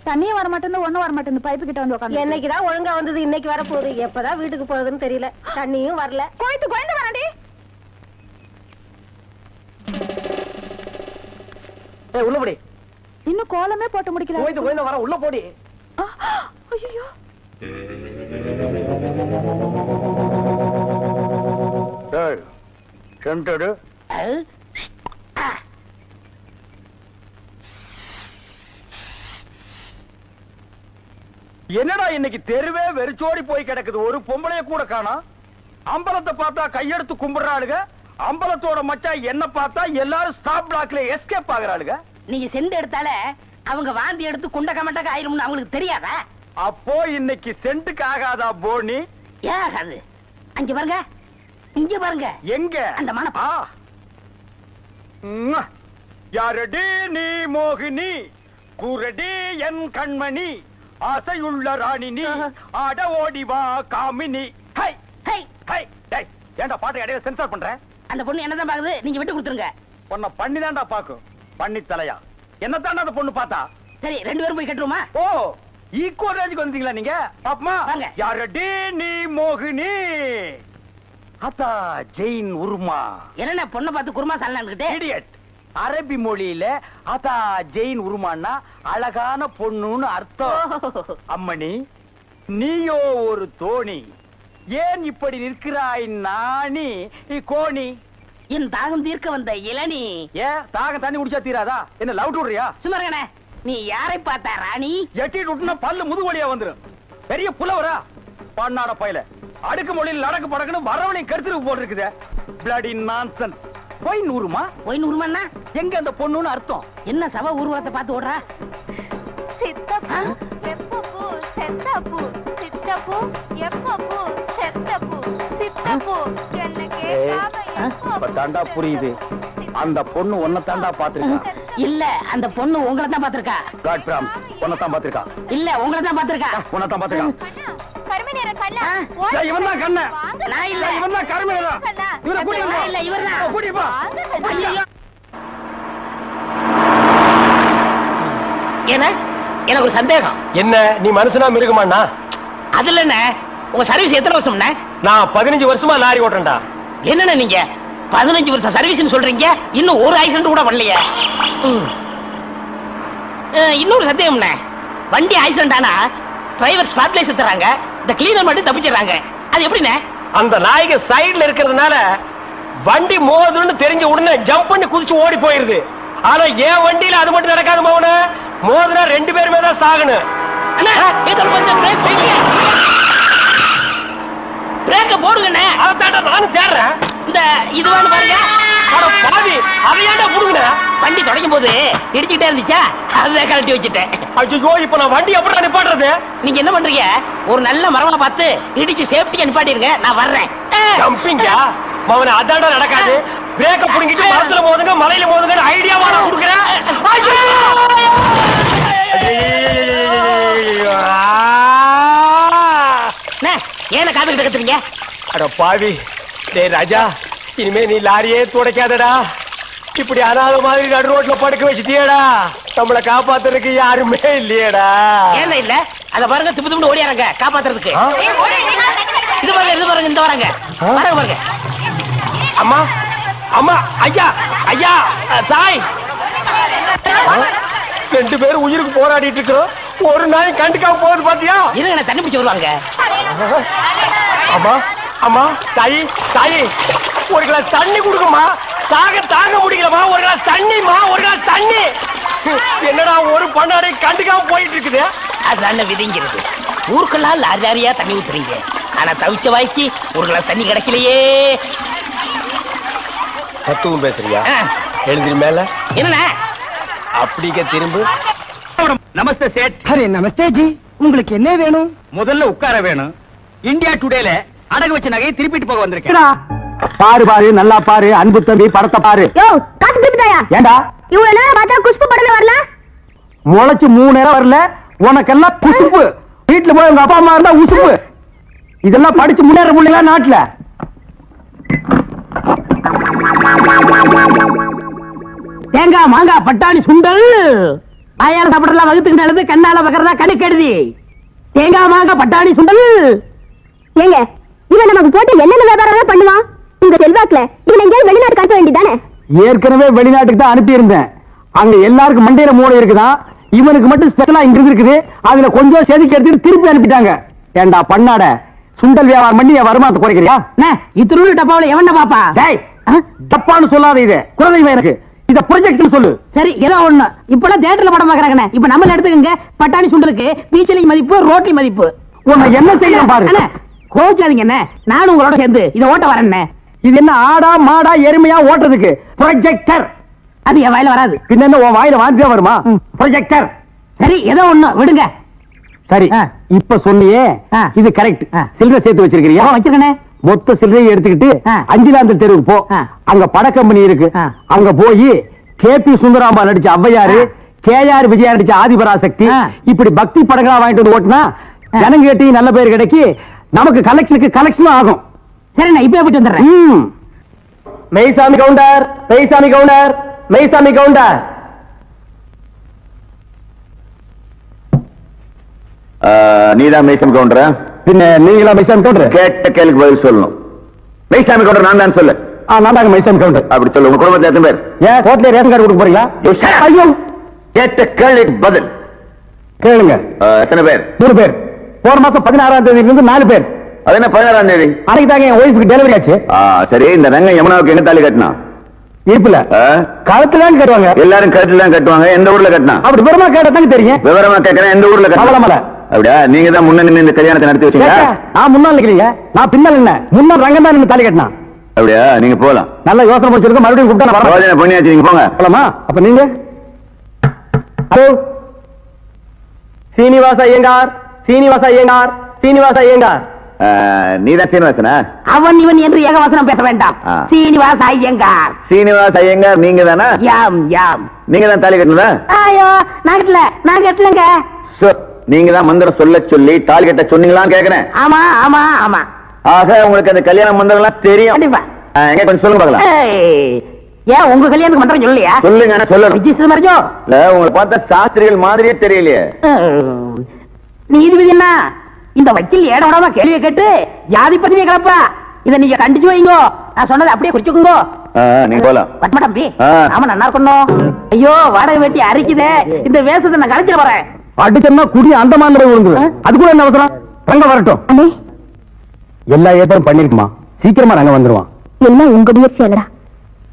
தண்ணியே வர மாட்டேன்னு ஒண்ணும் வர மாட்டேன்னு பைப்பு கிட்ட வந்து உட்காந்து என்னைக்குதான் ஒழுங்கா வந்தது, இன்னைக்கு வர போகுது. எப்பதான் வீட்டுக்கு போகுதுன்னு தெரியல. தண்ணியும் வரல. கோயத்து கோயந்து வராண்டி. உள்ள போடி. இன்னும் கோலமே போட்டு முடிக்கல. கோயத்து கோயந்து வர, உள்ள போடி. ஐயோ சென்டடு என்னடா இன்னைக்கு தெருவே வெறிச்சோடி போய் கிடக்குது. ஒரு பொம்பளைய கூட காணோம். அம்பலத்தை பார்த்தா கையெடுத்து கும்பிடுறாளுங்க. அம்பலத்தோட மச்சா என்ன பார்த்தா எல்லாரும் ஸ்டாப் பிளாக்ல எஸ்கேப் ஆகுறாளுங்க. நீங்க செண்டு எடுத்தால அவங்க வாந்தி எடுத்து குண்ட கமட்டக்க ஆயிரும்னு அவங்களுக்கு தெரியாதா? அப்போ இன்னைக்கு சென்ட்டுக்கு ஆகாதா போனி? ஏன் ஆகாது? அங்க பாருங்க, இங்க பாருங்க. எங்க அந்த மனப்பா யாரடி நீ மோகினி, குரடி என் கண்மணி, ஆசையுள்ள ராணினி, ஆட ஓடி வா காமினி. ஹை ஹை ஹை டேய், ஏன்டா பாட்டை இடையில சென்சார் பண்ற? அந்த பொண்ணு என்னதான் பாக்குது, நீங்க விட்டு கொடுத்துருங்க. உன்னை பண்ணி தான்டா பாக்கும். பண்ணி தலையா என்ன தாண்டா அந்த பொண்ணு பார்த்தா? சரி, ரெண்டு பேரும் போய் கட்டுருமா? ஓ, ஈக்குவல் ரேஞ்சுக்கு வந்தீங்களா நீங்க? பாப்பமா, வாங்க. யாரடி நீ மோகினி, அத்தா ஜெயின் உருமா. என்ன பொண்ணை பார்த்து குருமா சாலன்னுகிட்டே? இடியட். அரபி மொழியில அதா ஜெயின் உருமான்னா அழகான பொண்ணுன்னு அர்த்தம். அம்மணி, நீயோ ஒரு தோணி, ஏன் இப்படி நிற்கிறாய் நாணி கோணி? என் தாகம் தீர்க்க வந்த இளநீ. ஏன் தாகம் தண்ணி குடிச்சா தீராதா? என்ன லவ் விடுறியா? சும்மா இருக்கனே. நீ யாரை பார்த்தா ராணி? எட்டிட்டு விட்டுனா பல்லு முதுகு வழியா வந்துரும். பெரிய புலவரா பண்ணாட பையல. அடுக்கு மொழியில் நடக்கு படக்குன்னு வரவனையும் கருத்து போட்டு இருக்குது. Bloody nonsense. போய் நூறுமா? போய் நூறுமாண்ணா எங்க அந்த பொண்ணுன்னு அர்த்தம்? என்ன சவ உருவத்தை பார்த்து ஓடுறா? சித்தப்பூ எப்பப்பூ செத்தப்பூ, சித்தப்பூ எப்பப்பூ செத்தப்பூ, சித்தப்பூ என்ன கேட்காம தாண்டா புரியுது. அந்த பொண்ணு உன்னை தாண்டா பாத்துருக்கா. இல்ல, அந்த பொண்ணு உங்களை தான் பாத்திருக்கா. காட் பிராம்ஸ் உன்னை தான் பாத்துருக்கா. இல்ல, உங்களை தான் பாத்திருக்கா. உன்னை தான் பாத்துருக்கா. கருமை நிற கண்ணா, இவன் தான் கண்ண. நான் இல்ல. இவன் தான் கருமையா. இவரை கூட்டிட்டு போ. இல்ல, இவர்தான். கூட்டிட்டு போ. ஐயோ. என்ன? எனக்கு ஒரு சந்தேகம். என்ன, நீ மனுஷனா மிருகமாண்ணா? அதுல என்ன, உங்க சர்வீஸ் எத்தனை வருஷம்? நான் 15 வருஷமா லாரி ஓட்டுறேன்டா. என்னன்னா நீங்க 15 வருஷம் சர்வீஸ் சொல்றீங்க, இன்னும் ஒரு ஆக்சிடென்ட் கூட பண்ணலையே. இன்னொரு சந்தேகம், வண்டி ஆக்சிடென்ட் ஆனா டிரைவர் ஸ்பாட்ல செத்துறாங்க, இந்த கிளீனர் மட்டும் தப்பிச்சிடறாங்க. அது எப்படிண்ணே? அந்த நாய்க்கு சைடுல இருக்கிறதுனால வண்டி மோதுன்னு தெரிஞ்ச உடனே ஜம்ப் பண்ணி குதிச்சு ஓடி போயிருது. ஆனா என் வண்டியில அது மட்டும் நடக்காது மௌன. மோதுனா 2 பேருமே தான் சாகணும். பிரேக்க போடுங்கண்ணே. அதான்டா நானும் தேடுறேன். இந்த இது வேணும் பாருங்க. பாவி, அதையாண்டா புடுங்க. வண்டி தொடங்கும் போது இடிச்சுக்கிட்டே இருந்துச்சா, அதுதான் கழட்டி வச்சுட்டேன். ஐயோ, இப்ப நான் வண்டி எப்படி நிப்பாட்டுறது? நீங்க என்ன பண்றீங்க, ஒரு நல்ல மரமா பார்த்து இடிச்சு சேஃப்டியா நிப்பாட்டிருங்க, நான் வர்றேன். ஜம்பிங்கா மவன, அதான்டா நடக்காது. பிரேக்க புடுங்கிட்டு மரத்துல மோதுங்க, மலையில மோதுங்க ஐடியாவா நான் கொடுக்குறேன். ஏன காதுகிட்ட கத்துறீங்க? அட பாவி, டேய் ராஜா, இனிமே நீ லாரியே துடைக்காதடா. இப்படி அனாத மாதிரி நடு ரோட்ல படுக்க வச்சுட்டியடா. நம்மளை காப்பாத்துறதுக்கு யாருமே இல்லையடா. ஏன் இல்ல? அத பாருங்க, திப்பு திப்பு ஓடியாங்க காப்பாத்துறதுக்கு. இது பாருங்க, இது பாருங்க, இந்த வராங்க பாருங்க பாருங்க. அம்மா, அம்மா, ஐயா, ஐயா, தாய், 2 பேரும் உயிருக்கு போராடிட்டு இருக்கிறோம். ஒரு நாய் கண்டுக்காம போகுது பாத்தியா? இருங்க, தண்ணி பிடிச்சு வருவாங்க. அம்மா, அம்மா, தாயி, தாயி, ஒரு கிளாஸ் தண்ணி கொடுக்குமா. தாங்க முடியலமா. ஒரு கிளாஸ் தண்ணிமா, ஒரு கிளாஸ் தண்ணி. என்னடா ஒரு பண்ணாடை கண்டுக்காம போயிட்டு இருக்குது. அதுதான விதிங்கிறது. ஊருக்கெல்லாம் லாரி லாரியா தண்ணி ஊத்துறீங்க, ஆனா தவிச்ச வாய்க்கு ஒரு கிளாஸ் தண்ணி கிடைக்கலையே. தத்துவம் பேசுறியா? எழுதி மேல என்ன அப்படிக்க திரும்ப. நமஸ்தே சேட். அரே நமஸ்தே ஜி, உங்களுக்கு என்ன வேணும்? முதல்ல உட்கார வேணும். இந்தியா டுடேல அடகு வச்ச நகையை திருப்பிட்டு போக வந்திருக்கேன். பாரு பாரு, நல்லா பாரு, அன்பு தம்பி படத்தை பாரு. ஏண்டா இவ்வளவு நேரம் பார்த்தா குஷ்பு படல வரல? முளைச்சு 3 நேரம் வரல, உனக்கெல்லாம் குசுப்பு. வீட்டுல போய் உங்க அப்பா அம்மா இருந்தா உசுப்பு. இதெல்லாம் படிச்சு முன்னேற முடியல நாட்டுல. தேங்காய் மாங்காய் பட்டாணி சுண்டல் வாயால சாப்பிடலாம் வகுத்துக்கு நல்லது கண்ணால பக்கறதா கணக்கு எழுதி தேங்காய் மாங்காய் பட்டாணி சுண்டல். ஏங்க இவன் நமக்கு போட்டு என்னென்ன வியாபாரம் பண்ணுவான்? உங்க செல்வாக்குல இவன் எங்கேயாவது வெளிநாட்டுக்கு அனுப்ப வேண்டியதானே? ஏற்கனவே வெளிநாட்டுக்கு தான் அனுப்பி இருந்தேன். அங்க எல்லாருக்கும் மண்டையில மூளை இருக்குதான், இவனுக்கு மட்டும் ஸ்பெஷலா இங்க இருக்குது. அதுல கொஞ்சம் செதுக்கி எடுத்துட்டு திருப்பி அனுப்பிட்டாங்க. ஏண்டா பண்ணாட சுண்டல் வியாபாரம் பண்ணி என் வருமானத்தை குறைக்கிறியா? இத்தனூறு டப்பாவில் எவன்டா பாப்பா? டப்பான்னு சொல்லாத, இது குழந்தைங்க எனக்கு இத ப்ரொஜெக்ட் சொல்லு. சரி ஏதோ ஒண்ணு. இப்பெல்லாம் தியேட்டர்ல படம் பாக்குறாங்க. இப்ப நம்மள எடுத்துக்கங்க. பட்டாணி சுண்டலுக்கு பீச்சலி மதிப்பு ரோட்டி மதிப்பு. உன்னை என்ன செய்யணும் பாரு. கோச்சாதீங்க என்ன, நானும் உங்களோட சேர்ந்து இதை ஓட்ட வரேன். இது என்ன ஆடா மாடா எருமையா ஓட்டுறதுக்கு? ப்ரொஜெக்டர். அது என் வாயில வராது. பின்ன உன் வாயில வாந்தியா வருமா? ப்ரொஜெக்டர். சரி ஏதோ ஒண்ணு விடுங்க. சரி இப்ப சொன்னியே இது கரெக்ட். சில்லறை சேர்த்து வச்சிருக்கிறியா? வச்சிருக்கேன். மொத்த சில்லறையை எடுத்துக்கிட்டு அஞ்சிலாந்த தெருவுக்கு போ. அங்க பட கம்பெனி இருக்கு. அங்க போய் கேபி சுந்தராம்பா நடிச்ச ஔவையாரு, கேஆர் விஜயா நடிச்ச ஆதிபராசக்தி இப்படி பக்தி படங்களா வாங்கிட்டு வந்து ஓட்டுனா ஜனங்க கேட்டி நல்ல பேர் கிடைக்கி நமக்கு கலெக்ஷனும் ஆகும். சரி நான் இப்ப போயிட்டு வந்துடுறேன். மெய்சாமி கவுண்டர், மெய்சாமி கவுண்டர், மெய்சாமி கவுண்டர். நீதான் மெய்சாமி கவுண்டரா? பின்ன நீங்களா மெய்சாமி கவுண்டர்? கேட்ட கேள்விக்கு பதில் சொல்லணும். மெய்சாமி கவுண்டர் நான் தான் சொல்லு. நான் தாங்க மைசன் கவுண்டர். அப்படி சொல்லு. உங்க குடும்பத்துல எத்தனை பேர்? ஏன் கோட்ல ரேஷன் கார்டு கொடுக்க போறீங்களா? ஐயோ, கேட்ட கேள்விக்கு பதில் கேளுங்க. எத்தனை பேர்? 3 பேர். போன மாசம் 16ஆம் தேதியில இருந்து 4 பேர். அது என்ன 16ஆம் தேதி? அன்னைக்கு தாங்க என் ஒய்ஃபுக்கு டெலிவரி ஆச்சு. சரி, இந்த ரங்க யமுனாவுக்கு எங்க தாலி கட்டினா? இருப்புல கழுத்துல கட்டுவாங்க. எல்லாரும் கழுத்துல தான் கட்டுவாங்க. எந்த ஊர்ல கட்டினா? அப்படி விவரமா கேட்டதாங்க தெரியும். விவரமா கேட்கிறேன். எந்த ஊர்ல கட்டல? அப்படியா? நீங்க தான் முன்ன நின்று இந்த கல்யாணத்தை நடத்தி வச்சீங்க. நான் முன்னாள் நிக்கிறீங்க, நான் பின்னால் என்ன? முன்னாள் ரங்கம் தான் நின்று தாலி கட்டினா. அப்படியா? நீங்க போலாம். நல்ல யோசனை முடிச்சிருக்க. மறுபடியும் கூப்பிட்டா யோசனை பண்ணியாச்சு. நீங்க போங்க. போலாமா? அப்ப நீங்க ஹலோ சீனிவாச ஐயங்கார், சீனிவாச ஐயங்கார், சீனிவாச ஐயங்கார். நீதான் சீனிவாசனா? அவன் இவன் என்று ஏகவசனம் பேச வேண்டாம். சீனிவாச ஐயங்கார். சீனிவாச ஐயங்கார் நீங்க தானா? யாம் யாம். நீங்க தான் தாலி கட்டினதா? ஐயோ நான் கட்டல, நான் கட்டலங்க. நீங்க தான் மந்திரம் சொல்ல சொல்லி தாலி கட்ட சொன்னீங்களான்னு கேக்குறேன். ஆமா ஆமா ஆமா. ஆக உங்களுக்கு அந்த கல்யாண மந்திரம் எல்லாம் தெரியும். கண்டிப்பா. எங்க கொஞ்சம் சொல்லுங்க பார்க்கலாம். ஏன் உங்க கல்யாணத்துக்கு மந்திரம் சொல்லலையா? சொல்லுங்க. சொல்லணும். மரிஜோ இல்ல, உங்களை பார்த்தா சாஸ்திரிகள் மாதிரியே தெரியலையே. நீதிபதி என்ன இந்த வக்கீல் ஏட விடாம கேள்வியை கேட்டு ஜாதி பத்தினியை கிளப்பா. இதை நீங்க கண்டிச்சு வைங்க. நான் சொன்னதை அப்படியே குறிச்சுக்குங்க. நீங்க போலாம். பத்மா தம்பி. ஆமா நல்லா இருக்கணும். ஐயோ வாடகை வெட்டி அரிக்குதே. இந்த வேஷத்தை நான் கழிச்சிட போறேன். அடிச்சோம்னா குடி அந்த மாதிரி விழுந்து. அதுக்குள்ள என்ன அவசரம்? ரங்க வரட்டும். எல்லா ஏற்பாடும் பண்ணிருக்குமா? சீக்கிரமா ரங்க வந்துருவான். எல்லாம் உங்க முயற்சி அல்லடா.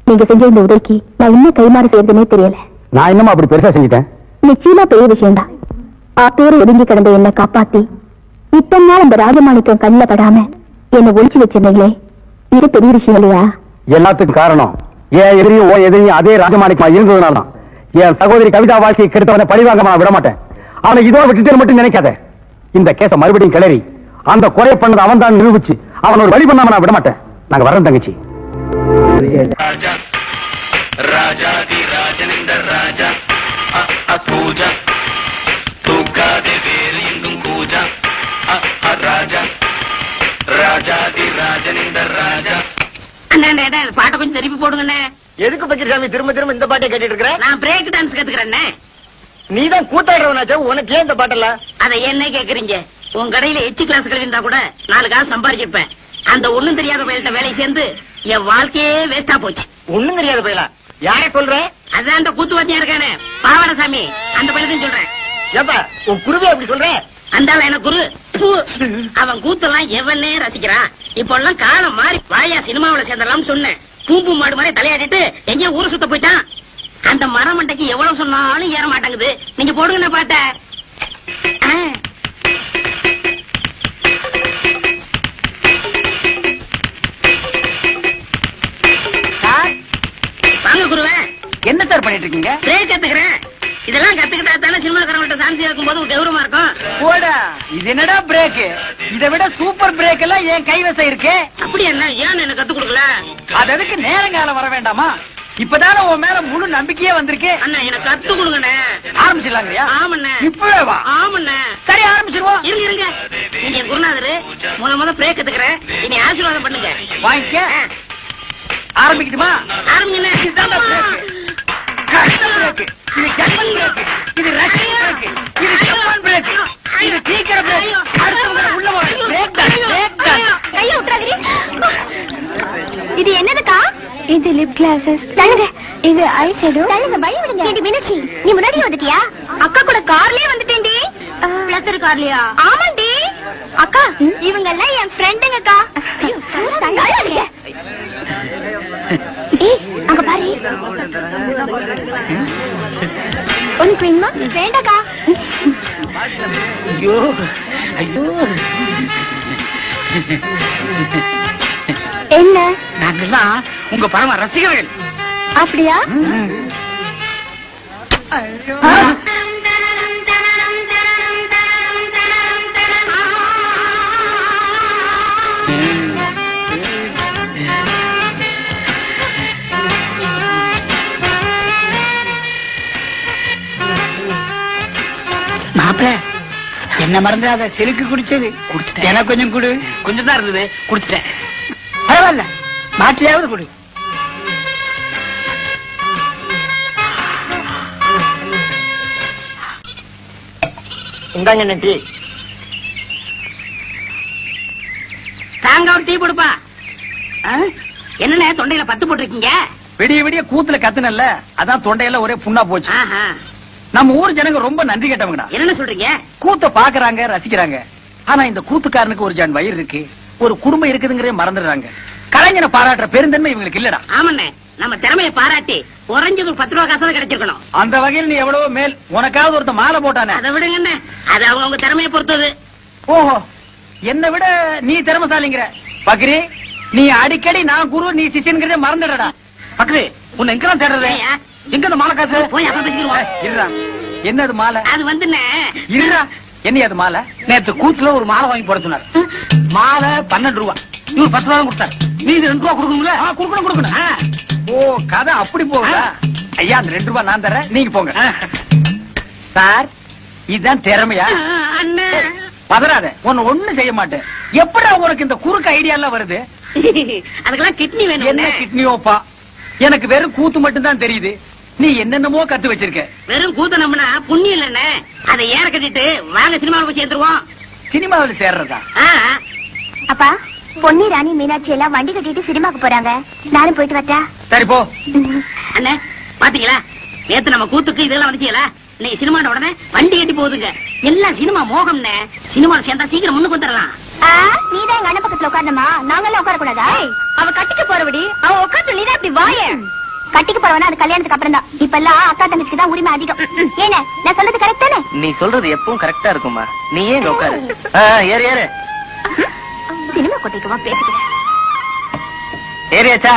நீங்க செஞ்ச இந்த உதவிக்கு நான் இன்னும் கைமாறு செய்யறதுனே தெரியல. நான் என்னமா அப்படி பெருசா செஞ்சுட்டேன்? நிச்சயமா பெரிய விஷயம்தான். ஆத்தோடு ஒதுங்கி கிடந்த என்னை காப்பாத்தி இத்தனை நாள் அந்த ராஜமாணிக்கம் கண்ணில படாம என்னை ஒழிச்சு வச்சிருந்தீங்களே, இது பெரிய விஷயம் இல்லையா? எல்லாத்துக்கும் காரணம் ஏன் எதிரியும் ஓ எதிரியும் அதே ராஜமாணிக்கமா இருந்ததுனாலதான். என் சகோதரி கவிதா வாழ்க்கையை கெடுத்தவனை பழிவாங்க விட மாட்டேன். அவனை இதோட விட்டுட்டு மட்டும் நினைக்காத. இந்த கேஸ மறுபடியும் கிளறி அந்த குறை பண்ணது அவன் தான் நிரூபிச்சு அவன் ஒரு வழி பண்ணாம நான் விட மாட்டேன். நாங்க வரோம் தங்கச்சி. ராஜாதி ராஜனிந்த ராஜா பூஜா தூக்காதே வேறு எங்கும் பூஜா ராஜா ராஜாதி ராஜனிந்த ராஜா. அண்ணே பாட்டை கொஞ்சம் திருப்பி போடுங்கண்ணே. எதுக்கு பக்கிரசாமி திரும்ப திரும்ப இந்த பாட்டை கேட்டுட்டு இருக்கிற? நான் பிரேக் டான்ஸ் கத்துக்கிறேன். நீதான் கூத்தாடுறவனாச்சா, உனக்கு ஏன் இந்த பாட்டெல்லாம்? அதை என்ன கேக்குறீங்க? உன் கடையில எச்சு கிளாஸ் கழிந்தா கூட 4 காசு சம்பாதிச்சிருப்பேன். அந்த ஒண்ணும் தெரியாத பயில்கிட்ட வேலை சேர்ந்து என் வாழ்க்கையே வேஸ்டா போச்சு. ஒண்ணும் தெரியாத பயிலா? யாரே சொல்ற? அதான் அந்த கூத்து வாத்தியா இருக்கானே பாவடசாமி, அந்த பயிலும் சொல்றேன். ஏப்பா உன் குருவே அப்படி சொல்ற? அந்த எனக்கு குரு. அவன் கூத்தெல்லாம் எவனே ரசிக்கிறான். இப்ப எல்லாம் காலம் மாறி வாயா சினிமாவில சேர்ந்தலாம் சொன்னேன். பூம்பு மாடு மாதிரி தலையாடிட்டு எங்கேயோ ஊரை சுத்த போயிட்டான். அந்த மரமண்டைக்கு எவ்வளவு சொன்னாலும் ஏற மாட்டாங்குது. நீங்க போடுங்க பாட்ட. வாங்க குருவே. என்ன சார் பண்ணிட்டு இருக்கீங்க? பிரேக் கத்துக்கிறேன். இதெல்லாம் கத்துக்கிட்டா தானே சினிமாக்காரங்கள்ட்ட சான்ஸ் இருக்கும் போது கௌரவமா இருக்கும். போடா, இது என்னடா பிரேக்? இதை விட சூப்பர் பிரேக் எல்லாம் என் கைவசம் இருக்கு. அப்படி என்ன ஏன் எனக்கு கத்து கொடுக்கல? அது அதுக்கு நேரங்காலம் வர வேண்டாமா? இப்பதான உன் மேல முழு நம்பிக்கையே வந்திருக்கு. அண்ணா எனக்கு கத்து கொடுங்கண்ணே. ஆரம்பிச்சிடலாங்கய்யா? ஆமண்ணே. இப்பவே வா. ஆமண்ணே. சரி ஆரம்பிச்சிருவோம். இருங்க. நீங்க குருநாதரு முத பிரேக் கத்துக்கிறேன். இனி ஆசீர்வாதம் பண்ணுங்க. வாங்கிக்க. ஆரம்பிக்கட்டுமா? ஆரம்பிங்கண்ணே. பிரேக், இது ஜெர்மன் பிரேக், இது ரஷ்யன் பிரேக், இது ஜப்பான் பிரேக், இது சீக்கிர பிரேக். அடுத்தவங்க உள்ள போற பிரேக் தான், பிரேக் தான். கைய விட்டுறாதீங்க. இது என்னதுக்கா? இது லிப் கிளாஸஸ். தள்ளுங்க. இது ஐ ஷேடோ. தள்ளுங்க, பய விடுங்க. ஏடி மீனாட்சி, நீ முன்னாடி வந்துட்டியா? அக்கா கூட கார்லயே வந்துட்டேன்டி. பிளஸர் கார்லயா? ஆமாண்டி. அக்கா, இவங்க எல்லாம் என் ஃப்ரெண்டுங்கக்கா. தள்ளாதீங்க. ஏய், அங்க பாரு. ஒன்னு வேணுமா? வேண்டாக்கா. ஐயோ ஐயோ, என்ன? நாங்கெல்லாம் உங்க பரம ரசிகர்கள். அப்படியா? மாப்பிள்ள, என்ன மறந்துடாத, செலுக்கு குடிச்சது குடிச்சிட்டேன். எனக்கு கொஞ்சம் குடு. கொஞ்சம் தான் இருந்தது, குடிச்சிட்டேன். பரவாயில்ல, மாட்டியாவது குடு. இந்தாங்க நன்றி. தாங்க ஒரு டீ கொடுப்பா. என்னண்ணே தொண்டையில பத்து போட்டிருக்கீங்க? விடிய விடிய கூத்துல கத்துனல்ல, அதான் தொண்டையில ஒரே புண்ணா போச்சு. ஆஹா. நம்ம ஊர் ஜனங்க ரொம்ப நன்றி கேட்டவங்கடா. என்ன சொல்றீங்க? கூத்த பாக்குறாங்க, ரசிக்கிறாங்க. ஆனா இந்த கூத்துக்காரனுக்கு ஒரு ஜான் வயிறு இருக்கு, ஒரு குடும்பம் இருக்குதுங்கிறே மறந்துடுறாங்க. கலைஞனை பாராட்டுற பெருந்தன்மை இவங்களுக்கு இல்லடா. ஆமாண்ணே, நம்ம திறமையை பாராட்டி குறைஞ்சது ஒரு 10 ரூபா காசாவது கிடைச்சிருக்கணும். அந்த வகையில் நீ எவ்வளவோ மேல். உனக்காவது ஒருத்த மாலை போட்டானே, அதை விடுங்கண்ணே, அது அவங்க திறமையை பொறுத்தது. ஓஹோ, என்னை விட நீ திறமசாலிங்கிற. பக்ரி, நீ அடிக்கடி நான் குரு நீ சிஷியன்கிறதே மறந்துடடா. பக்ரி, உன்னை எங்கெல்லாம் தேடுறது? ஏய்யா? எங்க இந்த மாலை காசு? போய் அப்புறம் பேசிக்கிடுவோம். இருடா, என்னது மாலை? அது வந்துண்ணே, இருடா, என்ன அது மாலை? நேத்து கூத்துல ஒரு மாலை வாங்கி போட சொன்னார். மாலை 12 ரூபா, இவர் 10 ரூபா கொடுத்தாரு. நீ 2 ரூபா கொடுக்கணும்ல? கொடுக்கணும். ஓ, கதை அப்படி போகுதா? ஐயா, அந்த 2 ரூபா நான் தரேன், நீங்க போங்க. சார், இதுதான் திறமையா? அண்ணே. பதறாத, உன்னை ஒண்ணும் செய்ய மாட்டேன். எப்படா உனக்கு இந்த குறுக்கு ஐடியா எல்லாம் வருது? அதுக்கெல்லாம் கிட்னி வேணும். என்ன கிட்னியோப்பா? எனக்கு வெறும் கூத்து மட்டும் தான் தெரியுது. நீ என்னென்னமோ கத்து வச்சிருக்க. வெறும் கூத்த நம்பினா புண்ணியம் இல்லண்ணே. அதை ஏற கட்டிட்டு வாங்க சினிமாவில் போய் சேர்ந்துருவோம். சினிமாவில் சேர்றதா? அப்பா, பொன்னி, ராணி, மீனாட்சி எல்லாம் வண்டி கட்டிட்டு சினிமாக்கு போறாங்க. நானும் போயிட்டு வரட்டா? சரி போ. அண்ணே, பாத்தீங்களா, நேத்து நம்ம கூத்துக்கு இதெல்லாம் வந்துச்சீங்களா? இன்னைக்கு சினிமா உடனே வண்டி கட்டி போகுதுங்க. எல்லாம் சினிமா மோகம்னே. சினிமாவில் சேர்ந்தா சீக்கிரம் முன்னுக்கு வந்துடலாம். நீதான் எங்க அண்ணன் பக்கத்துல உட்கார்ந்தமா? நாங்கெல்லாம் உட்கார கூடாதா? அவ கட்டிக்க போறபடி அவ உட்காந்து நீதான் இப்படி வாய. கட்டிக்க போறவனா அது கல்யாணத்துக்கு அப்புறம் தான். இப்ப எல்லாம் அக்கா தங்கச்சிக்கு தான் உரிமை அதிகம். ஏன, நான் சொல்றது கரெக்ட் தானே? நீ சொல்றது எப்பவும் கரெக்டா இருக்குமா? நீ ஏன் உட்காரு. ஏறு ஏறு. சினிமா கொட்டிக்குவா பேசிக்கிறேன். ஏறியாச்சா?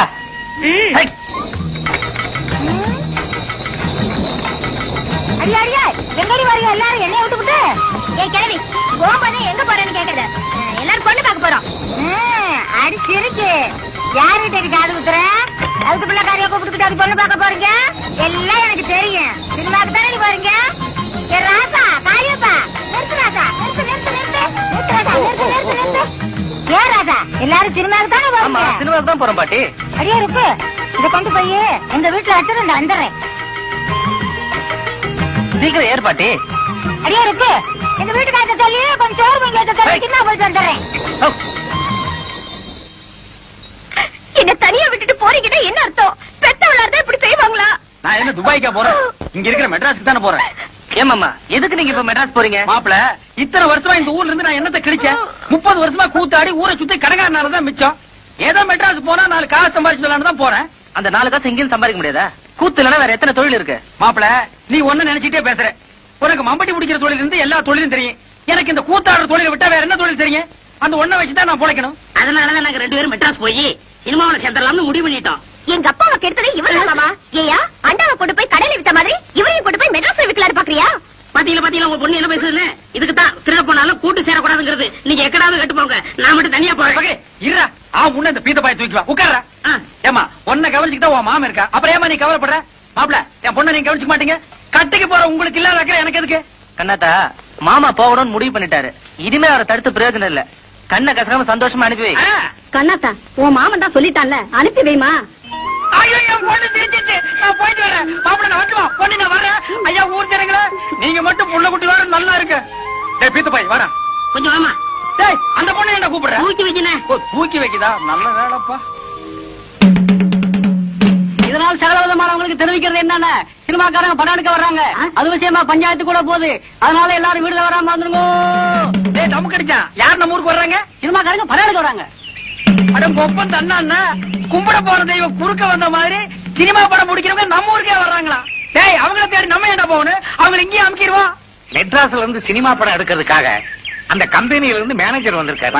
அடியா அடியா, எங்கடி வரீங்க எல்லாரும்? என்னைய விட்டுக்கிட்டு ஏன் கிளவி போகும்போது எங்க போறேன்னு கேக்குறது. எல்லாரும் பொண்ணு பார்க்க போறோம். அடிச்சு இருக்கு. யாருகிட்ட காது குத்துற? அதுக்கு பிள்ளைக்காரியா கூப்பிட்டுக்கிட்டு அது பொண்ணு பார்க்க போறீங்க? எல்லாம் எனக்கு தெரியும். சினிமாக்கு தானே போறீங்க? ஏ ராசா, காரியப்பா, நிறுத்து ராசா, நிறுத்து நிறுத்து நிறுத்து நிறுத்து ராசா, நிறுத்து நிறுத்து நிறுத்து. ஏன் ராசா, எல்லாரும் சினிமாக்கு தானே போறீங்க? சினிமாக்கு தான் போறோம் பாட்டி. அடியா இருக்கு. இதை கொண்டு போய் எங்க வீட்டுல வச்சுட்டு நான் வந்துடுறேன். சீக்கிரம் ஏறு பாட்டி. அடியா இருக்கு. எங்க வீட்டுக்காரத்தை சொல்லி கொஞ்சம் சோறு வாங்கி வச்சு போயிட்டு வந்துடுறேன். என்ன தனியா விட்டுட்டு போறீங்கன்னா என்ன அர்த்தம்? பெத்தவளா இருந்தா இப்படி செய்வாங்களா? நான் என்ன துபாய்க்கா போறேன்? இங்க இருக்கிற மெட்ராஸுக்கு தானே போறேன். ஏமாமா, எதுக்கு நீங்க இப்ப மெட்ராஸ் போறீங்க? மாப்பிள, இத்தனை வருஷமா இந்த ஊர்ல இருந்து நான் என்னத்தை கிழிச்சேன்? 30 வருஷமா கூத்தாடி ஊரை சுத்தி கடைக்காரனால தான் மிச்சம். ஏதோ மெட்ராஸ் போனா 4 காசு சம்பாதிச்சுடலான்னு தான் போறேன். அந்த 4 காசு எங்கேயும் சம்பாதிக்க முடியாதா? கூத்து இல்லைன்னா வேற எத்தனை தொழில் இருக்கு? மாப்பிள, நீ ஒண்ணு நினைச்சிட்டே பேசுற. உனக்கு மம்பட்டி பிடிக்கிற தொழில் இருந்து எல்லா தொழிலும் தெரியும். எனக்கு இந்த கூத்தாடுற தொழிலை விட்டா வேற என்ன தொழில் தெரியும்? அந்த ஒண்ணை வச்சுதான் நான் பொழைக்கணும். அதனாலதான் நாங்க 2 பேரும் மெட்ராஸ் போய் சினிமாவில் சேர்ந்துடலாம்னு முடிவு பண்ணிட்டோம். எங்க அப்பாவை கெடுத்தது இவராமா? ஏயா, அண்டாவை கொண்டு போய் கடையில வித்த மாதிரி இவரையும் கொண்டு போய் மெட்ராஸ்ல விக்கலாரு பாக்குறியா? பாத்தீங்களா உங்க பொண்ணு என்ன பேசுதுன்னு? இதுக்கு தான் திருட போனாலும் கூட்டு சேரக்கூடாதுங்கிறது. நீங்க எக்கடாவது கட்டு போங்க, நான் மட்டும் தனியா போறேன். இருடா, முன்ன இந்த பீத்த பாய தூக்கி வா, உட்கார்றா. ஏமா, உன்னை கவனிச்சுக்கிட்டா உன் மாமன் இருக்கா, அப்புறம் ஏமா நீ கவலைப்படுற? மாப்பிள, என் பொண்ணை நீங்க கவனிச்சுக்க மாட்டீங்க. கட்டிக்கு போற உங்களுக்கு இல்லாத அக்கறை எனக்கு எதுக்கு? கண்ணாத்தா, மாமா போகணும்னு முடிவு பண்ணிட்டாரு. இனிமே அவரை தடுத்து பிரயோஜனம் இல்ல. கண்ணை கசகாம சந்தோஷமா அனுப்பி வை. கண்ணாத்தா, உன் மாமன் தான் சொல்லிட்டான்ல, அனுப்பி வைமா. ஐயோ, என் பொண்ணு தெரிஞ்சிச்சு. நான் போயிட்டு வரேன். மாப்பிள, நான் வந்துமா? பொண்ணு நான் மொட்டை பாய் வாடா. கொஞ்சம் வாமா. டேய் அந்த பொண்ணை என்ன கூப்பிடுற? தூக்கி வைக்கிறேன். ஓ தூக்கி வைக்குதா? நல்ல வேலைப்பா. இதனால் சகலவிதமானவங்களுக்கு தெரிவிக்கிறது என்னன்னா சினிமாக்காரங்க படம் எடுக்க வர்றாங்க. அது விஷயமா பஞ்சாயத்து கூட போகுது. அதனால எல்லாரும் வீடுல வராம வந்துருங்க. டேய் நமக்கு அடிச்சா யார் நம்ம ஊருக்கு வர்றாங்க? சினிமாக்காரங்க படம் எடுக்க வராங்க. அட பொப்பன் தண்ணா கும்பிட போற தெய்வம் குறுக்க வந்த மாதிரி சினிமா படம் முடிக்கிறவங்க நம்ம ஊருக்கே வர்றாங்களா? டேய் அவங்கள தேடி நம்ம என்ன போகணும்? அவங்க இங்கேயே அமுக்கிடுவோம். மெட்ராஸ்ல இருந்து சினிமா படம் எடுக்கிறதுக்காக அந்த கம்பெனியில இருந்து மேனேஜர் வந்திருக்காரு.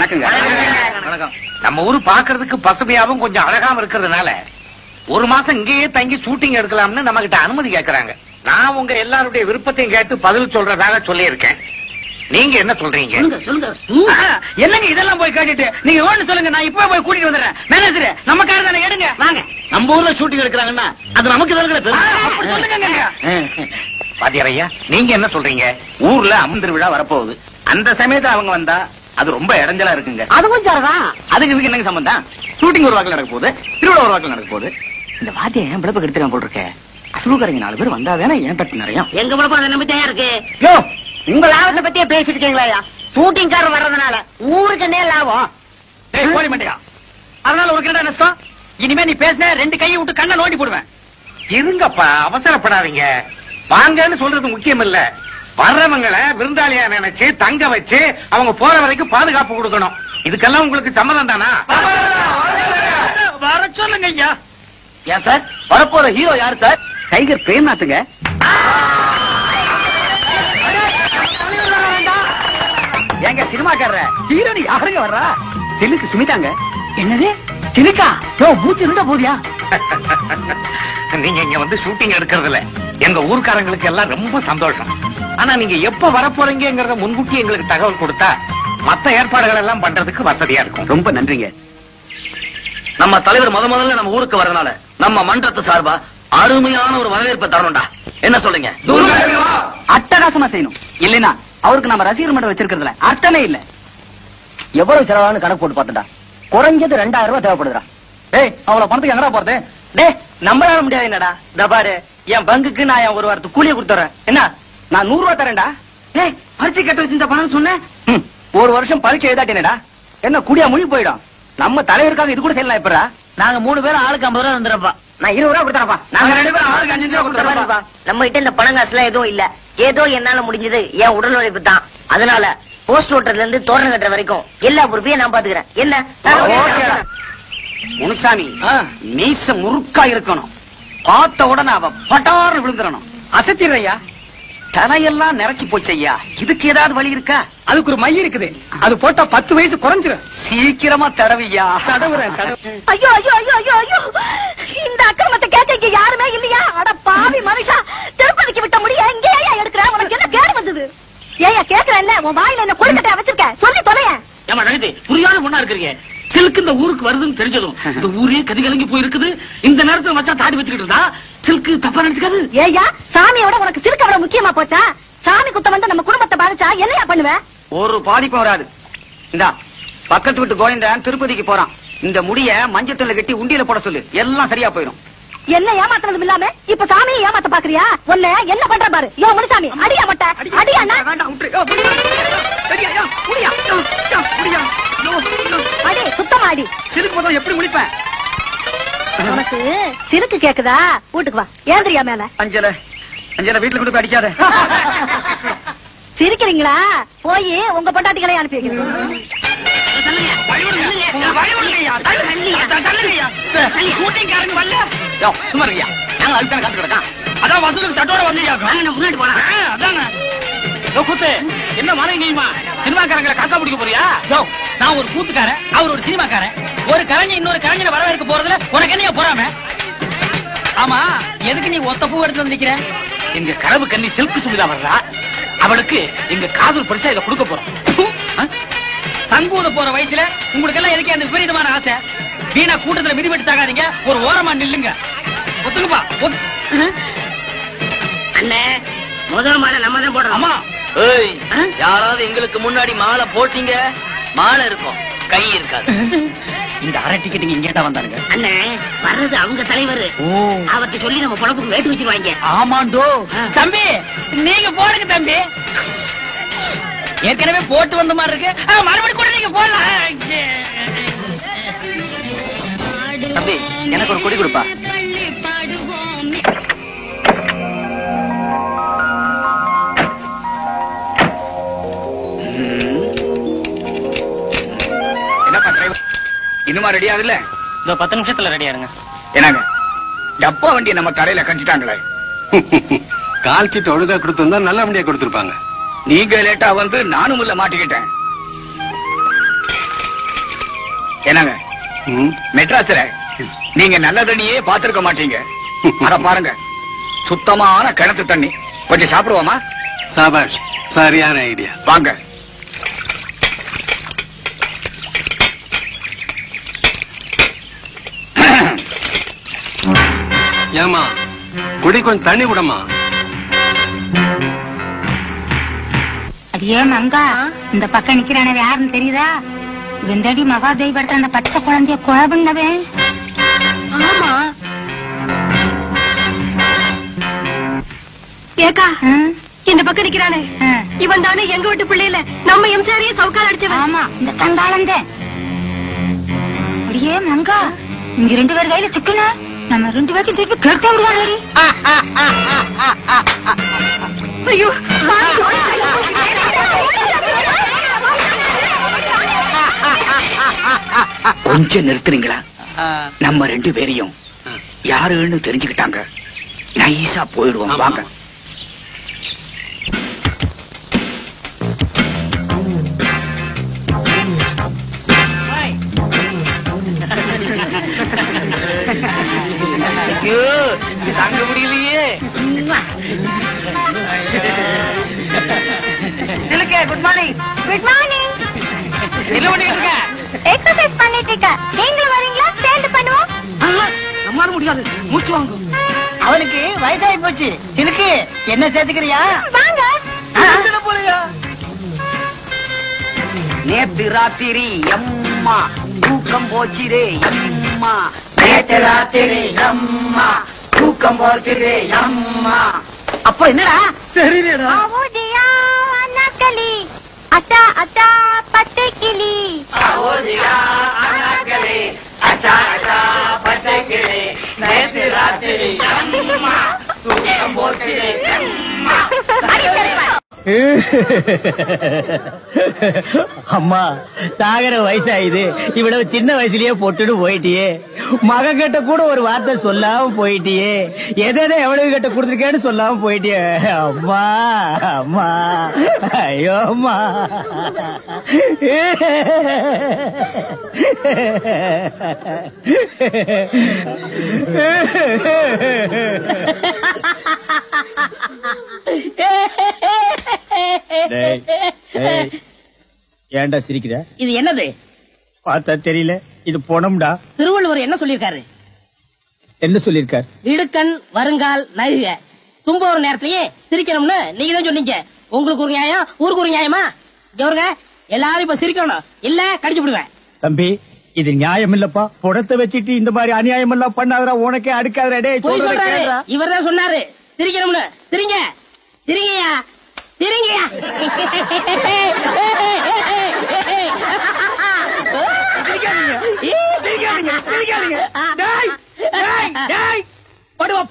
வணக்கம். நம்ம ஊரு பாக்குறதுக்கு பசுமையாவும் கொஞ்சம் அழகாவும் இருக்கிறதுனால ஒரு மாசம் இங்கேயே தங்கி ஷூட்டிங் எடுக்கலாம்னு நம்ம கிட்ட அனுமதி கேட்கறாங்க. நான் உங்க எல்லாருடைய விருப்பத்தையும் கேட்டு பதில் சொல்றதாக சொல்லி இருக்கேன். நீங்க என்ன சொல்றீங்க? என்னங்க இதெல்லாம் போய் கேட்டுட்டு நீங்க ஒண்ணு சொல்லுங்க, நான் இப்பவே போய் கூட்டிட்டு வந்துடுறேன். மேனேஜர் நம்ம கார் தானே, எடுங்க வாங்க. நம்ம ஊர்ல ஷூட்டிங் எடுக்கிறாங்கன்னா அது நமக்கு அப்படி சொல்லுங்க. பாத்தியாரையா, நீங்க என்ன சொல்றீங்க? ஊர்ல அம்மன் திருவிழா வரப்போகுது. அந்த சமயத்துல அவங்க வந்தா அது ரொம்ப இடைஞ்சலா இருக்குங்க. அதுவும் சரிதான். அதுக்கு இதுக்கு என்னங்க சம்பந்தம்? ஷூட்டிங் ஒரு வாக்கில் நடக்க போகுது, திருவிழா ஒரு வாக்கில் நடக்க போகுது. இந்த வாத்திய ஏன் பிழப்பு கெடுத்துறான் போல் இருக்க. அசலுக்காரங்க 4 பேர் வந்தாதானே ஏன் பட்டு நிறைய. எங்க பழப்பம் அதை நம்பித்தான் இருக்கு. யோ உங்க லாபத்தை பத்தியே பேசிட்டு இருக்கீங்களா? ஷூட்டிங் காரர் வர்றதுனால ஊருக்கு என்ன லாபம்? போடி மாட்டியா? அதனால ஒரு கிட்ட நஷ்டம். இனிமே நீ பேசின 2 கையை விட்டு கண்ணை நோண்டி போடுவேன். இருங்கப்பா, அவசரப்படாதீங்க. வாங்கன்னு சொல்றது முக்கியம் இல்ல. வர்றவங்களை விருந்தாளியா நினைச்சு தங்க வச்சு அவங்க போற வரைக்கும் பாதுகாப்பு கொடுக்கணும். இதுக்கெல்லாம் உங்களுக்கு சம்மதம் தானா? வர சொல்லுங்க ஐயா. ஏன் சார் வரப்போற ஹீரோ யாரு சார்? டைகர் பிரேம்நாத்துங்க. ஏங்க சினிமாக்காரர ஹீரோனி யாருங்க வர்றா? சிலுக்கு சுமிதாங்க. என்னது சிலுக்கா? மூச்சு இருந்தா போதியா? நீங்க இங்க வந்து ஷூட்டிங் எடுக்கிறதுல எங்க ஊர்க்காரங்களுக்கு எல்லாம் ரொம்ப சந்தோஷம். ஆனா நீங்க எப்ப வரப்போறீங்கிறத முன்கூட்டி எங்களுக்கு தகவல் கொடுத்தா மத்த ஏற்பாடுகள் எல்லாம் பண்றதுக்கு வசதியா இருக்கும். ரொம்ப நன்றிங்க. நம்ம தலைவர் முதல்ல நம்ம ஊருக்கு வரதுனால நம்ம மன்றத்து சார்பா அருமையான ஒரு வரவேற்பை தரணும்டா. என்ன சொல்றீங்க? அட்டகாசமா செய்யணும். இல்லைன்னா அவருக்கு நம்ம ரசிகர் மன்றம் வச்சிருக்கிறதுல அர்த்தமே இல்ல. எவ்வளவு செலவானு கணக்கு போட்டு பார்த்துடா. குறைஞ்சது 2000 ரூபாய் தேவைப்படுதுடா. டேய் அவ்வளவு பணத்துக்கு எங்கடா போறது? டேய் நம்மளால முடியாது. என்னடா பாரு, என் பங்குக்கு நான் என் ஒரு வாரத்துக்கு கூலியை கொடுத்துறேன். என்ன நான் 100 ரூபாய் தரேன்டா. டேய் பரிசை கட்ட வச்சிருந்த பணம் சொன்னேன். ஒரு வருஷம் பரிசை எழுதாட்டேனடா. என்ன குடியா மொழி போயிடும். நம்ம தலைவருக்காக இது கூட செய்யலாம். எப்படா நாங்க 3 பேரும் ஆளுக்கு 50 ரூபாய் வந்துடுறப்பா. நான் 20 ரூபாய் கொடுத்தறப்பா. நாங்க 2 பேரும் ஆளுக்கு 5 ரூபாய் கொடுத்துறப்பா. நம்ம கிட்ட இந்த பணம் காசுலாம் எதுவும் இல்ல. ஏதோ என்னால முடிஞ்சது என் உடல் உழைப்பு தான். அதனால போஸ்ட் ஓட்டர்ல இருந்து தோரணம் கட்டுற வரைக்கும் எல்லா பொறுப்பையும் நான் பாத்துக்கிறேன். என்ன முனுசாமி மீச முறுக்கா இருக்கணும். பார்த்த உடனே அவ பட்டாறு விழுந்துடணும். அசத்திரையா தலையெல்லாம் நிறைச்சு போச்சு ஐயா. இதுக்கு ஏதாவது வழி இருக்கா? அதுக்கு ஒரு மை இருக்குது. அது போட்டா 10 வயசு குறைஞ்சிரும். சீக்கிரமா தடவையா. தடவுறேன். ஐயோ ஐயோ ஐயோ ஐயோ ஐயோ, இந்த அக்கிரமத்தை கேட்க இங்க யாருமே இல்லையா? அட பாவி மனுஷா, திருப்பதிக்கு விட்ட முடிய இங்கே எடுக்கிற. உனக்கு என்ன கேடு வந்தது? ஏயா கேக்குறேன்ல, உன் வாயில என்ன கொழுக்கட்டையா வச்சிருக்க? சொல்லி தொலைய. ஏமா நடித்து புரியாத பொண்ணா இருக்கிறீங்க. சில்க் இந்த ஊருக்கு வருதுன்னு தெரிஞ்சதும் இந்த ஊரே கதிகலங்கி போயிருக்குது. இந்த நேரத்துல மச்சா தாடி வச்சுக்கிட்டு இருந்தா சில்க் தப்பா நினைச்சுக்காது. ஏயா சாமியோட உனக்கு சில்க் அவ்வளவு முக்கியமா போச்சா? சாமி குத்தம் வந்து நம்ம குடும்பத்தை பாதிச்சா என்னையா பண்ணுவ? ஒரு பாதிப்பும் வராது. இந்தா பக்கத்து வீட்டு கோவிந்தன் திருப்பதிக்கு போறான். இந்த முடிய மஞ்சத்துல கட்டி உண்டியில போட சொல்லு, எல்லாம் சரியா போயிடும். என்ன ஏமாத்துறதும் இல்லாம இப்ப சாமியை ஏமாத்த பாக்குறியா? உன்ன என்ன பண்ற பாரு. யோ முனுசாமி, அடியா மட்ட அடியா. அடி சுத்தமா அடி. சிலுக்கு போதும் எப்படி முடிப்பேன்? உனக்கு சிலுக்கு கேக்குதா? வீட்டுக்கு வா. ஏந்திரியா மேல. அஞ்சல வீட்டுல கொண்டு போய் அடிக்காத. சிரிக்கிறீங்களா? போய் உங்க பொண்டாட்டிகளை அனுப்பி வைக்கிறேன். சும்மா இருக்கியா? நாங்க அதுதான் காத்து கிடக்கான். அதான் வசூலுக்கு தட்டோட வந்தியா? முன்னாடி போனா அதாங்க கூத்து. என்ன மழை நீமா சினிமாக்காரங்களை காக்கா பிடிக்க போறியா? நான் ஒரு கூத்துக்காரன், அவர் ஒரு சினிமாக்காரன். ஒரு கலைஞர் இன்னொரு கலைஞரை வரவேற்க போறதுல உனக்கு என்ன போறாம? ஆமா, எதுக்கு நீ ஒத்த பூ எடுத்து வந்திருக்கிற? எங்க கனவு கண்ணி சில்கு சுமிதா வர்றா. அவளுக்கு எங்க காதல் பரிசா இதை கொடுக்க போறோம். சங்கூத போற வயசுல உங்களுக்கு எல்லாம் எதுக்கே அந்த விபரீதமான ஆசை? வீணா கூட்டத்துல மிதிபட்டு தாகாதீங்க. ஒரு ஓரமா நில்லுங்க. ஒத்துக்குப்பா. அண்ணே, முதல் மாலை நம்ம தான் போடுறோம். ஆமா. யாராவது எங்களுக்கு முன்னாடி மாலை போட்டீங்க, மாலை இருக்கும், கை இருக்காது. இந்த அரை டிக்கெட்டுங்க இங்கேட்டா வந்தாருங்க. அண்ணே, வர்றது அவங்க தலைவர். அவர்கிட்ட சொல்லி நம்ம பொழப்புக்கு வேட்டு வச்சிருவாங்க. ஆமாண்டோ. தம்பி நீங்க போடுங்க தம்பி. ஏற்கனவே போட்டு வந்த மாதிரி இருக்கு. மறுபடியும் கூட நீங்க போடலாம். தம்பி எனக்கு ஒரு குடி கொடுப்பா. என்னப்பா டிரைவர் இன்னுமா ரெடி ஆகுதுல்ல? இந்த 10 நிமிஷத்துல ரெடியா இருங்க. என்னங்க டப்பா வண்டியை நம்ம தரையில கஞ்சிட்டாங்களே. கால் சீட்டு ஒழுங்கா கொடுத்திருந்தா நல்ல வண்டியா கொடுத்திருப்பாங்க. நீங்க லேட்டா வந்து நானும் உள்ள மாட்டிக்கிட்டேன். என்னங்க மெட்ராஸ்ல நீங்க நல்ல தண்ணியே பாத்திருக்க மாட்டீங்க. அத பாருங்க சுத்தமான கிணத்து தண்ணி. கொஞ்சம் சாப்பிடுவோமா? சாபாஷ், சரியான ஐடியா. வாங்க. ஏமா குடி கொஞ்சம் தண்ணி விடமா. அடியே மங்கா, இந்த பக்கம் நிக்கிறானவே யாருன்னு தெரியுதா? வெந்தடி மகாதேவி படத்துல அந்த பச்சை குழந்தைய கொலை பண்ணவே. ஆமா ஏக்கா, இந்த பக்கம் நிக்கிறானே இவன் தானே எங்க வீட்டு பிள்ளையில நம்ம எம்சாரியே சவுக்கால் அடிச்சவன். ஆமா, இந்த தண்டாளந்த. அடியே மங்கா, இங்க 2 பேர் கையில சிக்கன நம்ம 2 பேருக்கு திருப்பி கேட்க முடியாது. ஐயோ கொஞ்சம் நிறுத்துறீங்களா? நம்ம 2 பேரையும் யாருன்னு தெரிஞ்சுக்கிட்டாங்க. நைஸா போயிடுவோம். வாங்க. தாங்க முடியலையே. சிலுக்கே, குட் மார்னிங். Good morning. என்ன பண்ணிட்டு இருக்க? எக்ஸர்சைஸ் பண்ணிட்டு இருக்க. நீங்களும் வரீங்களா? சேர்ந்து பண்ணுவோம். நம்மளால முடியாது, மூச்சு வாங்கும். அவனுக்கு வயசாகி போச்சு. சிலுக்கு என்ன சேர்த்துக்கிறியா? வாங்க. போறியா? நேத்து ராத்திரி அம்மா தூக்கம் போச்சிரே அம்மா. நேத்து ராத்திரி அம்மா தூக்கம் போச்சிரே அம்மா. அப்ப என்னடா தெரியலடா. அவதியா அண்ணாக்களி, அட்டா அட்டா பச்சை கிளி. அவதியா அண்ணாக்களே, அச்சா அச்சா பச்சை கிளி. நேத்து ராத்திரி அம்மா தூக்கம் போச்சிரே அம்மா. அம்மா, சாகர வயசாயுது. இவ்வளவு சின்ன வயசுலயே பொட்டுட்டு போயிட்டியே. மக கிட்ட கூட ஒரு வார்த்தை சொல்லாம போயிட்டியே. எதை எவ்வளவு கிட்ட கொடுத்துருக்கேன்னு சொல்லாம போயிட்டியே. அம்மா அம்மா, ஐயோ அம்மா. ஏன்டா சிரிக்கிற? இது என்னது? பார்த்தா தெரியல. இது பொணம்டா. திருவள்ளுவர் என்ன சொல்லிருக்காரு? என்ன சொல்லிருக்காரு? இடுக்கண் வருங்கால் நழுக தும்ப ஒரு நேரத்திலேயே சிரிக்கணும்னு நீங்க தான் சொன்னீங்க. உங்களுக்கு ஒரு நியாயம், ஊருக்கு ஒரு நியாயமா? இவருங்க எல்லாரும் இப்ப சிரிக்கணும், இல்ல கடிச்சு விடுவேன். தம்பி, இது நியாயம் இல்லப்பா. புடத்தை வச்சுட்டு இந்த மாதிரி அநியாயம் எல்லாம் பண்ணாதரா. உனக்கே அடுக்காதரா. இவர் தான் சொன்னாரு சிரிக்கணும்னு. சிரிங்க சிரிங்கயா சிரிங்கயா.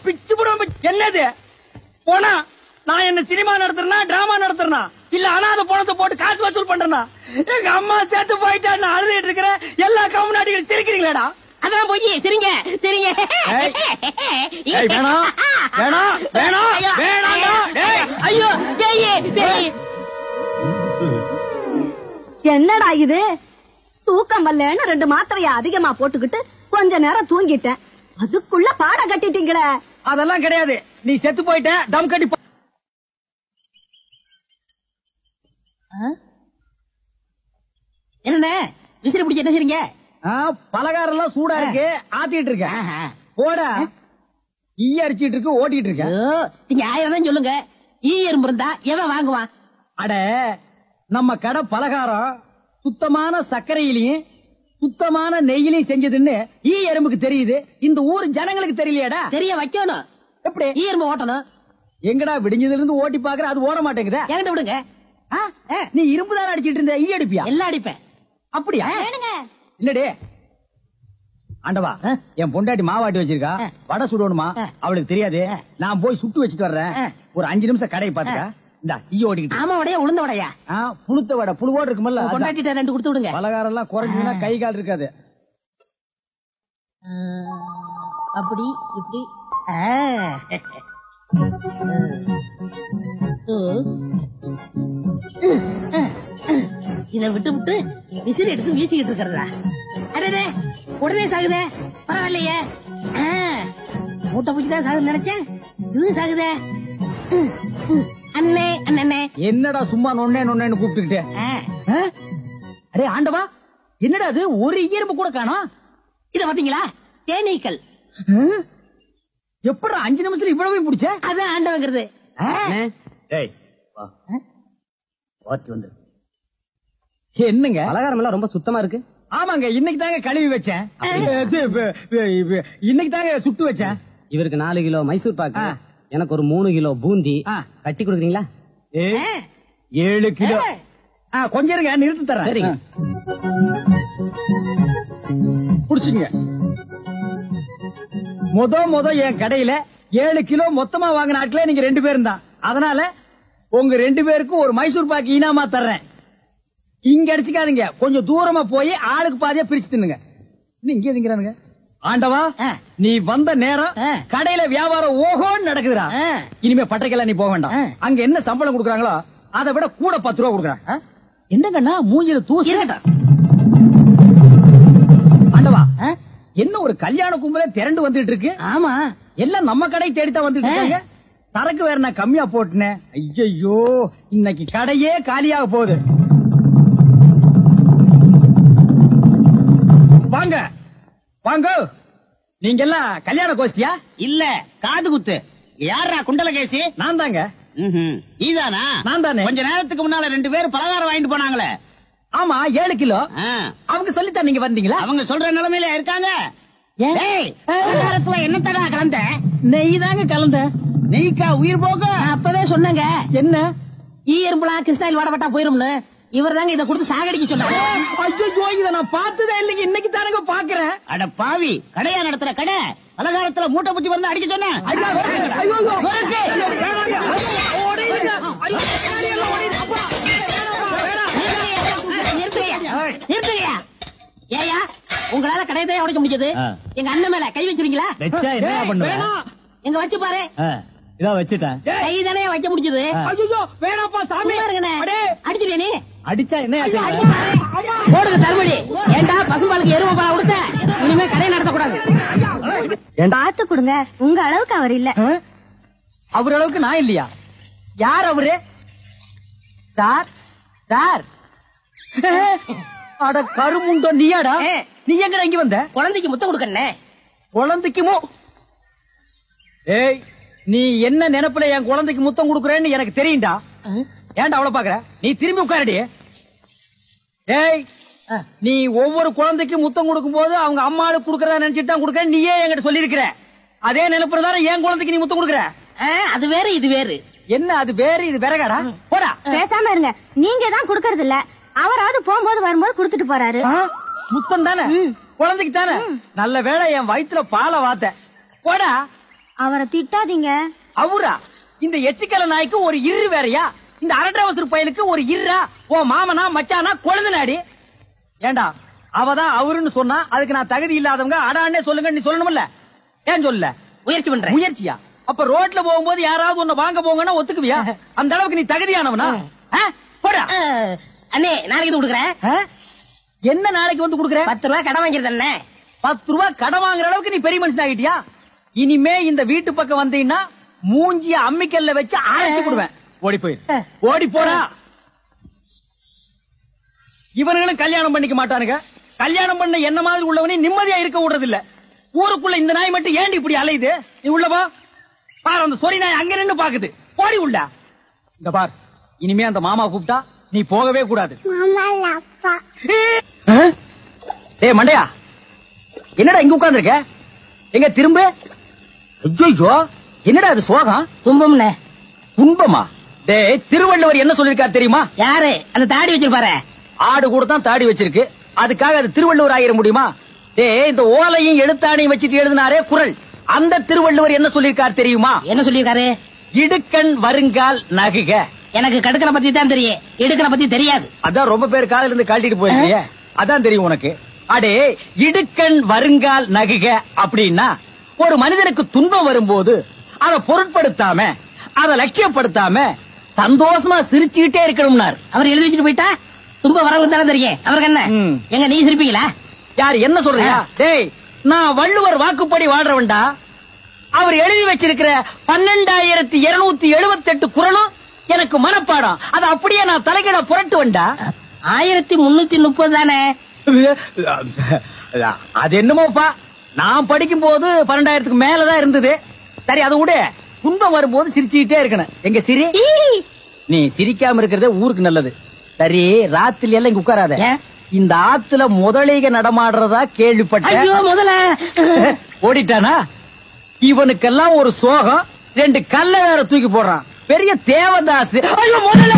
பிச்சு போடுவோம். என்னது போனா? நான் என்ன சினிமா நடத்துறேன்னா டிராமா நடத்துறேன்னா இல்ல அனாதை பணத்தை போட்டு காசு வசூல் பண்றேன்னா? எங்க அம்மா சேர்த்து போயிட்டா நான் அழுதுட்டு இருக்கிறேன். எல்லா கம்முனாட்டிகளும் சிரிக்கிறீங்களாடா? அதான் போய் சிரிங்க சிரிங்க. வேணாம் வேணாம் வேணாம் வேணாம். ஐயோ என்னடா இது? தூக்கம் வரலன்னு 2 மாத்திரைய அதிகமா போட்டுக்கிட்டு கொஞ்ச நேரம் தூங்கிட்டேன். அதுக்குள்ள பாட கட்டிட்டீங்களே. அதெல்லாம் கிடையாது. நீ செத்து போயிட்ட. தம் கட்டி என்ன விசிறி பிடிச்சி என்ன செய்றீங்க? பலகாரம் எல்லாம் சூடா இருக்கு, ஆத்திட்டு இருக்கேன். போடா. ஈ அரிச்சிட்டு இருக்கு, ஓட்டிட்டு இருக்கேன். நீங்க 1000 சொல்லுங்க. ஈ எறும்பு இருந்தா எவன் வாங்குவான்? அட, நம்ம கடை பலகாரம் சுத்தமான சர்க்கரையிலையும் சுத்தமான நெய்யிலையும் செஞ்சதுன்னு ஈ எறும்புக்கு தெரியுது. இந்த ஊர் ஜனங்களுக்கு தெரியலையாடா? தெரிய வைக்கணும். எப்படி? ஈ எறும்பு ஓட்டணும். எங்கடா விடிஞ்சதுல இருந்து ஓட்டி பாக்குற, அது ஓட மாட்டேங்குதா? என்கிட்ட விடுங்க. நீ இரும்பு தான் அடிச்சிட்டு இருந்த ஈ அடிப்பியா? எல்லாம் அடிப்பேன். அப்படியா? இல்லடே ஆண்டவா, என் பொண்டாட்டி மாவாட்டி வச்சிருக்கா, வடை சுடணுமா, அவளுக்கு தெரியாது. நான் போய் சுட்டு வச்சுட்டு வர்றேன். ஒரு 5 நிமிஷம் கடையை பாத்துக்க. இந்த ஈ ஓடிக்கிட்டு. ஆமா வடையா, உளுந்த வடையா? புளுத்த வடை, புழுவோடு இருக்குமல்ல. பொண்டாட்டிட்ட 2 கொடுத்து விடுங்க. பலகாரம் எல்லாம் குறைஞ்சுனா கை கால் இருக்காது. அப்படி இப்படி இத விட்டு விட்டு விசிறி எடுத்து வீசிக்கிட்டு இருக்கிறதா? அடே உடனே சாகுதே, பரவாயில்லையே. மூட்டை பூச்சிதான் சாகுது நினைச்சேன், இது சாகுதே. அண்ணே அண்ணே, என்னடா சும்மா நொண்ணே நொண்ணேன்னு கூப்பிட்டுக்கிட்டே? அடே ஆண்டவா, என்னடா அது ஒரு இயற்பு கூட காணோம்? இத பாத்தீங்களா? தேனீக்கள். எப்படா 5 நிமிஷத்துல இவ்வளவு பிடிச்ச? அதான் ஆண்டவங்கிறது. என்னங்க பலகாரம் எல்லாம் ரொம்ப சுத்தமா இருக்கு. ஆமாங்க, இன்னைக்கு தாங்க கழுவி வச்சேன். இன்னைக்கு தாங்க சுட்டு வச்சேன். இவருக்கு 4 கிலோ மைசூர் பாக்கு, எனக்கு ஒரு 3 கிலோ பூந்தி கட்டி கொடுக்குறீங்களா? 7 கிலோ. கொஞ்சம் இருங்க, நிறுத்தி தரேன். சரிங்க. புடிச்சுங்க. முத என் கடையில 7 கிலோ மொத்தமா வாங்கின ஆட்களே நீங்க 2 பேரும் தான். அதனால உங்க 2 பேருக்கும் ஒரு மைசூர் பாக்கு இனாமா தர்றேன். இங்க அடிச்சுக்காதீங்க, கொஞ்சம் தூரமா போய் ஆளுக்கு பாதியா பிரிச்சு தின்னுங்க. இங்க திங்கிறானுங்க. ஆண்டவா, நீ வந்த நேரம் கடையில வியாபாரம் ஓஹோன்னு நடக்குதுடா. இனிமே பட்டைக்கெல்லாம் நீ போக வேண்டாம். அங்க என்ன சம்பளம் கொடுக்குறாங்களோ அதை விட கூட 10 ரூபா கொடுக்குறாங்க. என்னங்கண்ணா மூஞ்சில தூசி? ஆண்டவா, என்ன ஒரு கல்யாண கும்பல திரண்டு வந்துட்டு இருக்கு? ஆமா, எல்லாம் நம்ம கடை தேடித்தான் வந்துட்டு இருக்காங்க. சரக்கு வேற நான் கம்மியா போட்டுனேன். ஐயோ, இன்னைக்கு கடையே காலியாக போகுது. வாங்க வாங்க, நீங்க எல்லாம் கல்யாண கோஷ்டியா? இல்ல, காது குத்து. யாரா குண்டலகேசி? நான் தாங்க. நீதானா? நான் தானே. கொஞ்ச நேரத்துக்கு முன்னால 2 பேரும் பலகாரம் வாங்கிட்டு போனாங்களே. ஆமா, 7 கிலோ. அவங்க சொல்லித்தான் நீங்க வந்தீங்களா? அவங்க சொல்ற நிலைமையில இருக்காங்க. பலகாரத்துல என்ன தடா கலந்த? நெய் தாங்க கலந்த. நெய்க்கா உயிர் போக? அப்பவே சொன்னங்க. என்ன? ஈ எறும்புலாம் கிருஷ்ணாயில் வாடப்பட்டா போயிரும்னு. இவர் தாங்க இதை கொடுத்து சாகடிக்க சொன்னாங்க. ஐயோ, இதை நான் பார்த்ததே இல்லைங்க, இன்னைக்கு தானங்க பாக்குறேன். அட பாவி, கடையா நடத்துற கடை, பலகாரத்துல மூட்டை பூச்சி வந்து அடிக்க சொன்னேன். ஏயா, உங்களால கடையதான் உடைக்க முடிஞ்சது. எங்க அண்ணன் மேல கை வச்சிருக்கீங்களா? எங்க வச்சு பாரு. இதான் வச்சுட்டேன். கை தானே வைக்க முடிஞ்சது. வேணாப்பா சாமி, அடிச்சிருவே நீ. அடிச்சா என்ன போடுங்க தருமடி. ஏண்டா பசும்பாலுக்கு எருமை பால் கொடுத்த? இனிமே கடை நடத்தக்கூடாது. பார்த்து கொடுங்க, உங்க அளவுக்கு அவர் இல்ல. அவர் அளவுக்கு நான் இல்லையா? யார் அவரு? சார் சார், அட கருமுண்டோ, நீயாடா? நீ எங்க இங்க வந்த? குழந்தைக்கு முத்தம் கொடுக்கண்ணே. குழந்தைக்குமோ? ஏய், நீ என்ன நினைப்புல என் குழந்தைக்கு முத்தம் கொடுக்கறேன்னு எனக்கு தெரியும்டா. ஏன்டா அவ்வளவு பாக்குற? நீ திரும்பி உட்காரடி. ஏய், நீ ஒவ்வொரு குழந்தைக்கு முத்தம் கொடுக்கும் போது அவங்க அம்மாவுக்கு கொடுக்கறதா நினைச்சிட்டு தான் கொடுக்க. நீயே என்கிட்ட சொல்லி இருக்கிற. அதே நினைப்புல தானே என் குழந்தைக்கு நீ முத்தம் கொடுக்கற. அது வேற இது வேறு. என்ன அது வேறு இது வேறகாடா? போடா. பேசாம இருங்க, நீங்க தான் கொடுக்கறது இல்ல. அவராவது போகும்போது வரும்போது கொடுத்துட்டு போறாரு. முத்தம் தானே குழந்தைக்கு தானே? நல்ல வேளை என் வயிற்றுல பாலை வாத்த. போடா. அவரை திட்டாதீங்க. அவரா? இந்த எச்சிக்கல நாய்க்கு ஒரு இரு வேறையா? இந்த அரட்டவசர் பயலுக்கு ஒரு இருரா? ஓ மாமனா மச்சானா கொழுந்தனாடி? ஏண்டா, அவதான் அவருன்னு சொன்னா அதுக்கு நான் தகுதி இல்லாதவங்க அடானே சொல்லுங்க நீ சொல்லணும்ல? ஏன் சொல்ல? முயற்சி பண்றேன். முயற்சியா? அப்ப ரோட்ல போகும்போது யாராவது உன்னை வாங்க போங்கன்னா ஒத்துக்குவியா? அந்த அளவுக்கு நீ தகுதியானவனா? போடா. அண்ணே, நாளைக்கு கொடுக்குறேன். என்ன நாளைக்கு வந்து கொடுக்குற? 10 ரூபாய் கடன் வாங்கிறது அண்ணே. 10 ரூபாய் கடன் வாங்குற அளவுக்கு நீ பெரிய மனுஷன் ஆகிட்டியா? இனிமே இந்த வீட்டு பக்கம் வந்தீங்கன்னா மூஞ்சிய அம்மிக்கல்ல வச்சு ஆரத்தி போடுவேன். ஓடி போய் ஓடி போடா. இவனுங்களும் கல்யாணம் பண்ணிக்க மாட்டானுங்க. கல்யாணம் பண்ண என்ன மாதிரி உள்ளவனே நிம்மதியா இருக்க விடுறது இல்ல. ஊருக்குள்ள இந்த நாய் மட்டும் ஏண்டி இப்படி அலையுது? நீ உள்ளவா பாரு, அந்த சொறி நாய் அங்க நின்னு பாக்குது. போடி உள்ள. இந்த பார், இனிமே அந்த மாமா கூப்பிட்டா நீ போகவே கூடாது. ஏய் மண்டையா, என்னடா இங்க உட்கார்ந்துருக்க? எங்க திரும்ப? ஐயோ, என்னடா அது சோகம்? துன்பம்னே. துன்பமா? டேய் திருவள்ளுவர் என்ன சொல்லிருக்காரு தெரியுமா? யாரு அந்த தாடி வச்சிருப்பாரு? ஆடு கூட தான் தாடி வச்சிருக்கு, அதுக்காக அது திருவள்ளுவர் ஆயிர முடியுமா? டேய் இந்த ஓலையும் எழுத்தாணையும் வச்சுட்டு எழுதினாரே குறள், அந்த திருவள்ளுவர் என்ன சொல்லிருக்காரு தெரியுமா? என்ன சொல்லிருக்காரு? இடுக்கண் வருங்கால் நகுக. எனக்கு கடுக்கனை பத்தி தான் தெரியும், இடுக்கனை பத்தி தெரியாது. அதான் ரொம்ப பேர் காலையில இருந்து கழட்டிட்டு போயிருக்கீங்க, அதான் தெரியும் உனக்கு. அடே இடுக்கண் வருங்கால் நகுக அப்படின்னா ஒரு மனிதனுக்கு துன்பம் வரும்போது அதை பொருட்படுத்தாம அதை லட்சியப்படுத்தாம சந்தோஷமா சிரிச்சுக்கிட்டே இருக்கணும்னார். அவர் எழுதி வச்சுட்டு போயிட்டா துன்பம் வரவங்க தானே தெரியும், அவருக்கு என்ன? எங்க நீ சிரிப்பீங்களா? யார் என்ன சொல்றீங்க? டேய் நான் வள்ளுவர் வாக்குப்படி வாழ்றவன்டா. அவர் எழுதி வச்சிருக்கிற 12,278 குறளும் எனக்கு மனப்பாடம், அதை அப்படியே நான் தலைகீழ புரட்டுவன்டா. 1330 தானே? அது என்னமோப்பா, நான் படிக்கும் போது 12,000க்கு மேலதான் இருந்தது. சரி அதை விட, துன்பம் வரும்போது சிரிச்சுக்கிட்டே இருக்கணும். எங்க சிரி, நீ சிரிக்காம இருக்கிறதே ஊருக்கு நல்லது. சரி ராத்திரி எல்லாம் இங்க உட்காராத, இந்த ஆத்துல முதலைக நடமாடுறதா கேள்விப்பட்டேன். முதல்ல ஓடிட்டானா? இவனுக்கெல்லாம் ஒரு சோகம், 2 கல்ல வேற தூக்கி போடுறான், பெரிய தேவதாஸ். ஐயோ முதல்ல